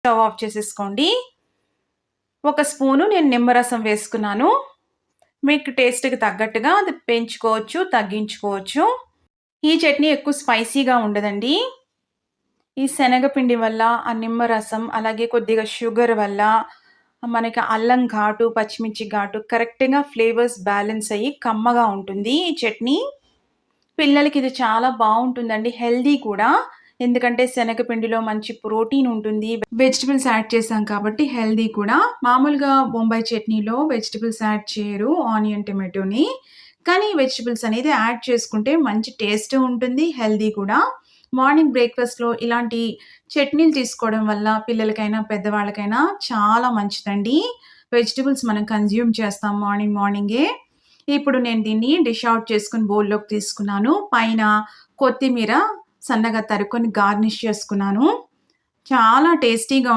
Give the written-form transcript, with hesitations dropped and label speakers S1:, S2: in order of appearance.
S1: Stove off చేసేసుకోండి. ఒక spoon నేను నిమ్మరసం వేసుకున్నాను. మీకు టేస్ట్‌కి తగ్గట్టుగా అది పెంచుకోవచ్చు, తగ్గించుకోవచ్చు. ఈ చట్నీ ఎక్కువ స్పైసీగా ఉండదండి. ఈ శనగపిండి వల్ల, ఆ నిమ్మరసం, అలాగే కొద్దిగా షుగర్ వల్ల మనకి అల్లం ఘాటు, పచ్చిమిర్చి ఘాటు కరెక్ట్‌గా ఫ్లేవర్స్ బ్యాలెన్స్ అయ్యి కమ్మగా ఉంటుంది ఈ చట్నీ. పిల్లలకి ఇది చాలా బావుంటుందండి. హెల్తీ కూడా. ఎందుకంటే శనగపిండిలో మంచి ప్రోటీన్ ఉంటుంది. వెజిటబుల్స్ యాడ్ చేశాం కాబట్టి హెల్తీ కూడా. మామూలుగా బొంబాయి చట్నీలో వెజిటబుల్స్ యాడ్ చేయరు ఆనియన్, టొమాటోని. కానీ వెజిటబుల్స్ అనేది యాడ్ చేసుకుంటే మంచి టేస్ట్ ఉంటుంది. హెల్తీ కూడా. మార్నింగ్ బ్రేక్‌ఫాస్ట్‌లో ఇలాంటి చట్నీలు తీసుకోవడం వల్ల పిల్లలకైనా, పెద్దవాళ్ళకైనా చాలా మంచిదండి. వెజిటబుల్స్ మనం కన్జ్యూమ్ చేస్తాం మార్నింగే. ఇప్పుడు నేను దీన్ని డిష్ ఔట్ చేసుకొని బౌల్‌లోకి తీసుకున్నాను. పైన కొత్తిమీర సన్నగా తరుక్కొని గార్నిష్ చేసుకున్నాను. చాలా టేస్టీగా